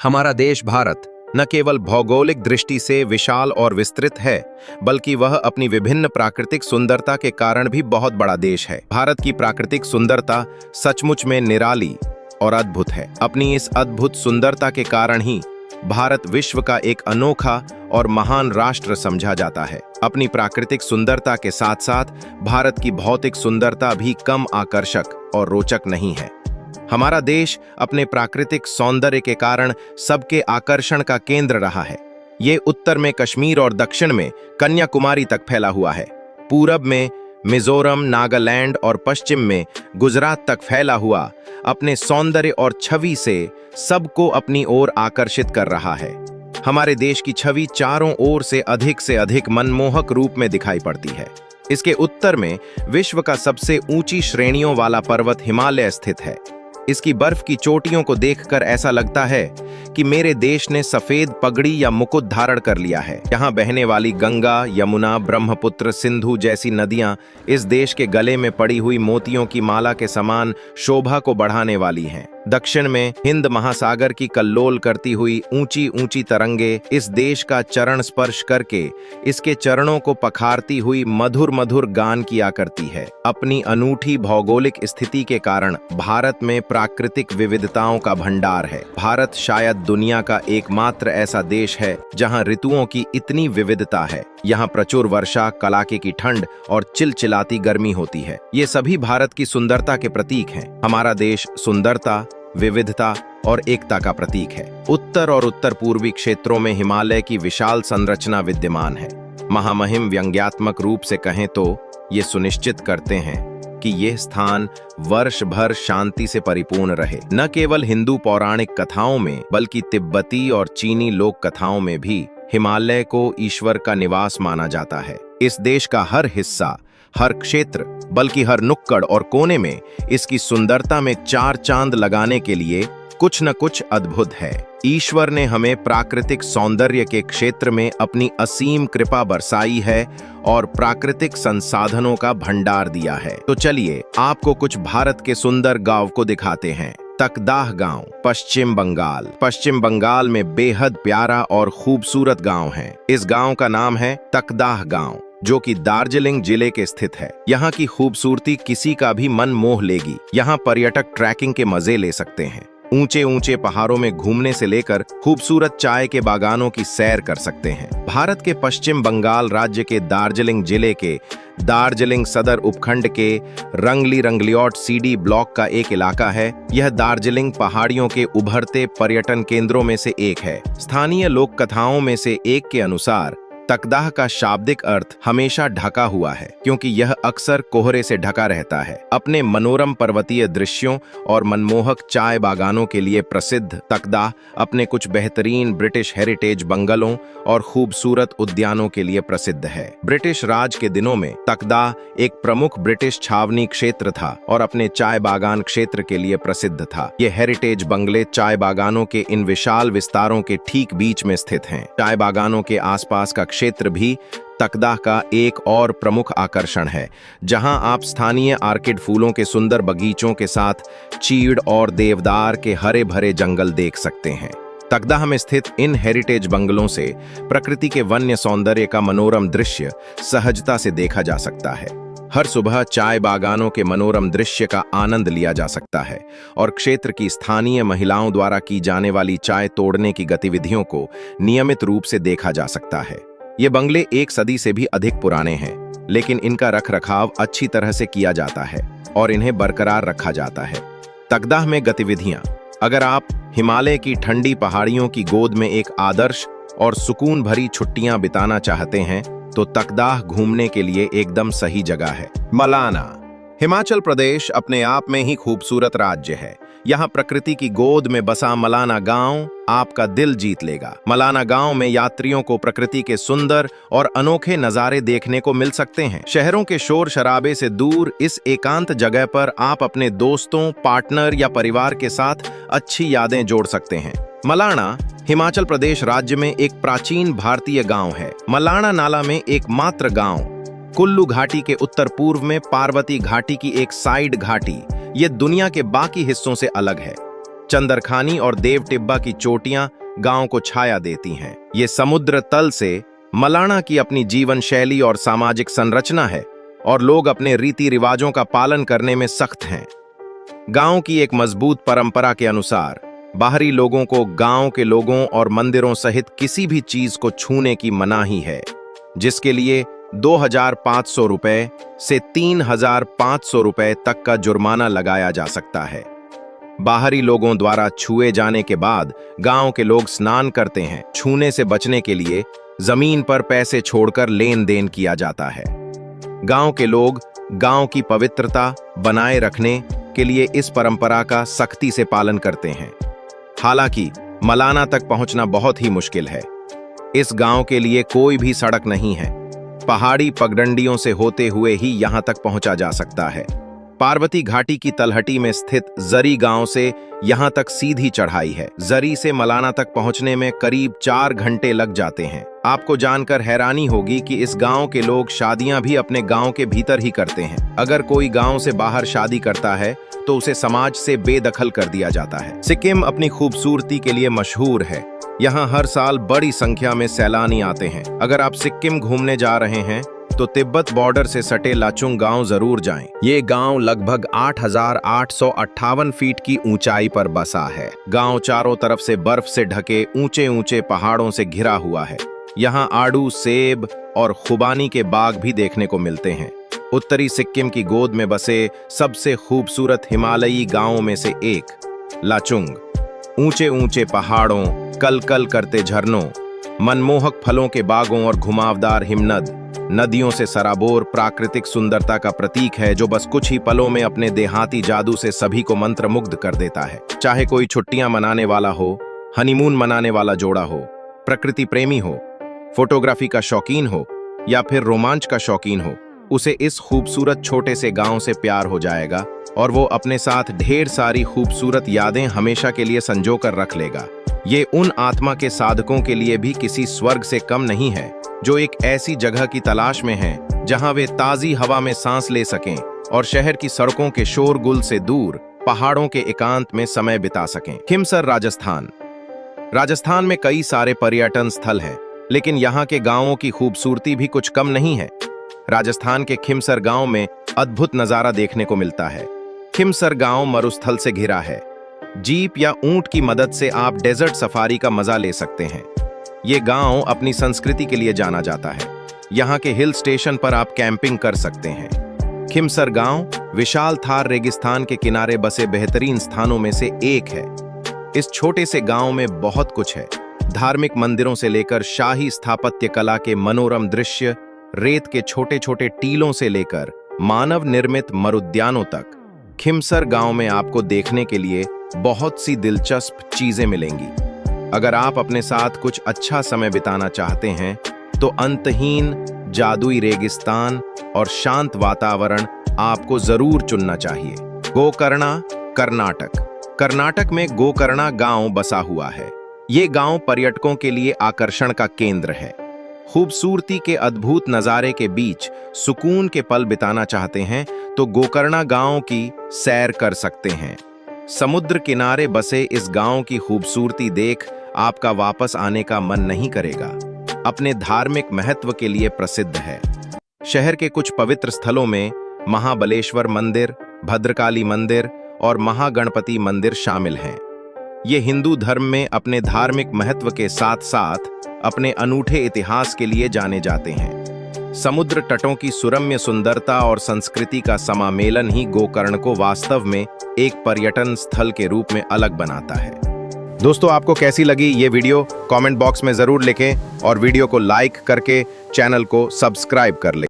हमारा देश भारत न केवल भौगोलिक दृष्टि से विशाल और विस्तृत है, बल्कि वह अपनी विभिन्न प्राकृतिक सुंदरता के कारण भी बहुत बड़ा देश है। भारत की प्राकृतिक सुंदरता सचमुच में निराली और अद्भुत है। अपनी इस अद्भुत सुंदरता के कारण ही भारत विश्व का एक अनोखा और महान राष्ट्र समझा जाता है। अपनी प्राकृतिक सुंदरता के साथ साथ भारत की भौतिक सुंदरता भी कम आकर्षक और रोचक नहीं है। हमारा देश अपने प्राकृतिक सौंदर्य के कारण सबके आकर्षण का केंद्र रहा है। ये उत्तर में कश्मीर और दक्षिण में कन्याकुमारी तक फैला हुआ है। पूरब में मिजोरम, नागालैंड और पश्चिम में गुजरात तक फैला हुआ अपने सौंदर्य और छवि से सबको अपनी ओर आकर्षित कर रहा है। हमारे देश की छवि चारों ओर से अधिक मनमोहक रूप में दिखाई पड़ती है। इसके उत्तर में विश्व का सबसे ऊंची श्रेणियों वाला पर्वत हिमालय स्थित है। इसकी बर्फ की चोटियों को देखकर ऐसा लगता है कि मेरे देश ने सफेद पगड़ी या मुकुट धारण कर लिया है। यहाँ बहने वाली गंगा, यमुना, ब्रह्मपुत्र, सिंधु जैसी नदियां इस देश के गले में पड़ी हुई मोतियों की माला के समान शोभा को बढ़ाने वाली हैं। दक्षिण में हिंद महासागर की कल्लोल करती हुई ऊंची ऊंची तरंगे इस देश का चरण स्पर्श करके इसके चरणों को पखारती हुई मधुर मधुर गान किया करती है। अपनी अनूठी भौगोलिक स्थिति के कारण भारत में प्राकृतिक विविधताओं का भंडार है। भारत शायद दुनिया का एकमात्र ऐसा देश है जहां ऋतुओं की इतनी विविधता है। यहाँ प्रचुर वर्षा, कड़ाके की ठंड और चिलचिलाती गर्मी होती है। ये सभी भारत की सुंदरता के प्रतीक हैं। हमारा देश सुंदरता, विविधता और एकता का प्रतीक है। उत्तर और उत्तर पूर्वी क्षेत्रों में हिमालय की विशाल संरचना विद्यमान है। महामहिम व्यंग्यात्मक रूप से कहें तो ये सुनिश्चित करते हैं कि यह स्थान वर्ष भर शांति से परिपूर्ण रहे। न केवल हिंदू पौराणिक कथाओं में बल्कि तिब्बती और चीनी लोक कथाओं में भी हिमालय को ईश्वर का निवास माना जाता है। इस देश का हर हिस्सा, हर क्षेत्र, बल्कि हर नुक्कड़ और कोने में इसकी सुंदरता में चार चांद लगाने के लिए कुछ न कुछ अद्भुत है। ईश्वर ने हमें प्राकृतिक सौंदर्य के क्षेत्र में अपनी असीम कृपा बरसाई है और प्राकृतिक संसाधनों का भंडार दिया है। तो चलिए आपको कुछ भारत के सुंदर गांव को दिखाते हैं। तकदाह गांव, पश्चिम बंगाल। पश्चिम बंगाल में बेहद प्यारा और खूबसूरत गांव है। इस गांव का नाम है तकदाह गांव, जो कि दार्जिलिंग जिले के स्थित है। यहाँ की खूबसूरती किसी का भी मन मोह लेगी। यहाँ पर्यटक ट्रैकिंग के मजे ले सकते हैं। ऊंचे ऊंचे पहाड़ों में घूमने से लेकर खूबसूरत चाय के बागानों की सैर कर सकते हैं। भारत के पश्चिम बंगाल राज्य के दार्जिलिंग जिले के दार्जिलिंग सदर उपखंड के रंगली रंगलियोट सीडी ब्लॉक का एक इलाका है। यह दार्जिलिंग पहाड़ियों के उभरते पर्यटन केंद्रों में से एक है। स्थानीय लोक कथाओं में से एक के अनुसार तकदाह का शाब्दिक अर्थ हमेशा ढका हुआ है, क्योंकि यह अक्सर कोहरे से ढका रहता है। अपने मनोरम पर्वतीय दृश्यों और मनमोहक चाय बागानों के लिए प्रसिद्ध तकदाह अपने कुछ बेहतरीन ब्रिटिश हेरिटेज बंगलों और खूबसूरत उद्यानों के लिए प्रसिद्ध है। ब्रिटिश राज के दिनों में तकदाह एक प्रमुख ब्रिटिश छावनी क्षेत्र था और अपने चाय बागान क्षेत्र के लिए प्रसिद्ध था। ये हेरिटेज बंगले चाय बागानों के इन विशाल विस्तारों के ठीक बीच में स्थित हैं। चाय बागानों के आसपास का क्षेत्र भी तकदाह का एक और प्रमुख आकर्षण है, जहां आप स्थानीय आर्किड फूलों के सुंदर बगीचों के साथ चीड़ और देवदार के हरे भरे जंगल देख सकते हैं। तकदाह में स्थित इन हेरिटेज बंगलों से प्रकृति के वन्य सौंदर्य का मनोरम दृश्य सहजता से देखा जा सकता है। हर सुबह चाय बागानों के मनोरम दृश्य का आनंद लिया जा सकता है और क्षेत्र की स्थानीय महिलाओं द्वारा की जाने वाली चाय तोड़ने की गतिविधियों को नियमित रूप से देखा जा सकता है। ये बंगले एक सदी से भी अधिक पुराने हैं, लेकिन इनका रखरखाव अच्छी तरह से किया जाता है और इन्हें बरकरार रखा जाता है। तकदाह में गतिविधियां। अगर आप हिमालय की ठंडी पहाड़ियों की गोद में एक आदर्श और सुकून भरी छुट्टियां बिताना चाहते हैं तो तकदाह घूमने के लिए एकदम सही जगह है। मलाना। हिमाचल प्रदेश अपने आप में ही खूबसूरत राज्य है। यहाँ प्रकृति की गोद में बसा मलाना गांव आपका दिल जीत लेगा। मलाना गांव में यात्रियों को प्रकृति के सुंदर और अनोखे नज़ारे देखने को मिल सकते हैं। शहरों के शोर शराबे से दूर इस एकांत जगह पर आप अपने दोस्तों, पार्टनर या परिवार के साथ अच्छी यादें जोड़ सकते हैं। मलाना हिमाचल प्रदेश राज्य में एक प्राचीन भारतीय गांव है। मलाना नाला में एकमात्र गांव कुल्लू घाटी के उत्तर पूर्व में पार्वती घाटी की एक साइड घाटी ये दुनिया के बाकी हिस्सों से अलग है। चंदरखानी और देव टिब्बा की चोटियां गांव को छाया देती हैं। ये समुद्र तल से मलाना की अपनी जीवन शैली और सामाजिक संरचना है और लोग अपने रीति रिवाजों का पालन करने में सख्त हैं। गांव की एक मजबूत परंपरा के अनुसार बाहरी लोगों को गांव के लोगों और मंदिरों सहित किसी भी चीज को छूने की मनाही है, जिसके लिए 2,500 रुपए से 3,500 रुपए तक का जुर्माना लगाया जा सकता है। बाहरी लोगों द्वारा छुए जाने के बाद गांव के लोग स्नान करते हैं। छूने से बचने के लिए जमीन पर पैसे छोड़कर लेन देन किया जाता है। गांव के लोग गांव की पवित्रता बनाए रखने के लिए इस परंपरा का सख्ती से पालन करते हैं। हालांकि मलाना तक पहुंचना बहुत ही मुश्किल है। इस गांव के लिए कोई भी सड़क नहीं है। पहाड़ी पगडंडियों से होते हुए ही यहां तक पहुंचा जा सकता है। पार्वती घाटी की तलहटी में स्थित जरी गांव से यहां तक सीधी चढ़ाई है। जरी से मलाना तक पहुंचने में करीब 4 घंटे लग जाते हैं। आपको जानकर हैरानी होगी कि इस गांव के लोग शादियां भी अपने गांव के भीतर ही करते हैं। अगर कोई गांव से बाहर शादी करता है तो उसे समाज से बेदखल कर दिया जाता है। सिक्किम अपनी खूबसूरती के लिए मशहूर है। यहाँ हर साल बड़ी संख्या में सैलानी आते हैं। अगर आप सिक्किम घूमने जा रहे हैं तो तिब्बत बॉर्डर से सटे लाचुंग गांव जरूर जाएं। ये गांव लगभग 8,858 फीट की ऊंचाई पर बसा है। गांव चारों तरफ से बर्फ से ढके ऊंचे ऊंचे पहाड़ों से घिरा हुआ है। यहाँ आड़ू, सेब और खुबानी के बाग भी देखने को मिलते हैं। उत्तरी सिक्किम की गोद में बसे सबसे खूबसूरत हिमालयी गांवों में से एक लाचुंग। ऊंचे ऊंचे पहाड़ों, कल कल करते झरनों, मनमोहक फलों के बागों और घुमावदार हिमनद नदियों से सराबोर प्राकृतिक सुंदरता का प्रतीक है, जो बस कुछ ही पलों में अपने देहाती जादू से सभी को मंत्रमुग्ध कर देता है। चाहे कोई छुट्टियां मनाने वाला हो, हनीमून मनाने वाला जोड़ा हो, प्रकृति प्रेमी हो, फोटोग्राफी का शौकीन हो या फिर रोमांच का शौकीन हो, उसे इस खूबसूरत छोटे से गांव से प्यार हो जाएगा और वो अपने साथ ढेर सारी खूबसूरत यादें हमेशा के लिए संजो कर रख लेगा। ये उन आत्मा के साधकों के लिए भी किसी स्वर्ग से कम नहीं है, जो एक ऐसी जगह की तलाश में हैं जहां वे ताजी हवा में सांस ले सकें और शहर की सड़कों के शोरगुल से दूर पहाड़ों के एकांत में समय बिता सकें। खिमसर, राजस्थान। राजस्थान में कई सारे पर्यटन स्थल हैं, लेकिन यहाँ के गांवों की खूबसूरती भी कुछ कम नहीं है। राजस्थान के खिमसर गांव में अद्भुत नजारा देखने को मिलता है। खिमसर गांव मरुस्थल से घिरा है। जीप या ऊंट की मदद से आप डेजर्ट सफारी का मजा ले सकते हैं। ये गांव अपनी संस्कृति के लिए जाना जाता है। यहाँ के हिल स्टेशन पर आप कैंपिंग कर सकते हैं। खिमसर गांव विशाल थार रेगिस्तान के किनारे बसे बेहतरीन स्थानों में से एक है। इस छोटे से गांव में बहुत कुछ है। धार्मिक मंदिरों से लेकर शाही स्थापत्य कला के मनोरम दृश्य, रेत के छोटे छोटे टीलों से लेकर मानव निर्मित मरुद्यानों तक, खिमसर गांव में आपको देखने के लिए बहुत सी दिलचस्प चीजें मिलेंगी। अगर आप अपने साथ कुछ अच्छा समय बिताना चाहते हैं तो अंतहीन जादुई रेगिस्तान और शांत वातावरण आपको जरूर चुनना चाहिए। गोकर्णा, कर्नाटक। कर्नाटक में गोकर्णा गांव बसा हुआ है। ये गांव पर्यटकों के लिए आकर्षण का केंद्र है। खूबसूरती के अद्भुत नजारे के बीच सुकून के पल बिताना चाहते हैं तो गोकर्णा गांव की सैर कर सकते हैं। समुद्र किनारे बसे इस गांव की खूबसूरती देख आपका वापस आने का मन नहीं करेगा। अपने धार्मिक महत्व के लिए प्रसिद्ध है। शहर के कुछ पवित्र स्थलों में महाबलेश्वर मंदिर, भद्रकाली मंदिर और महागणपति मंदिर शामिल हैं। ये हिंदू धर्म में अपने धार्मिक महत्व के साथ साथ अपने अनूठे इतिहास के लिए जाने जाते हैं। समुद्र तटों की सुरम्य सुंदरता और संस्कृति का समामेलन ही गोकर्ण को वास्तव में एक पर्यटन स्थल के रूप में अलग बनाता है। दोस्तों, आपको कैसी लगी ये वीडियो कमेंट बॉक्स में जरूर लिखें और वीडियो को लाइक करके चैनल को सब्सक्राइब कर लें।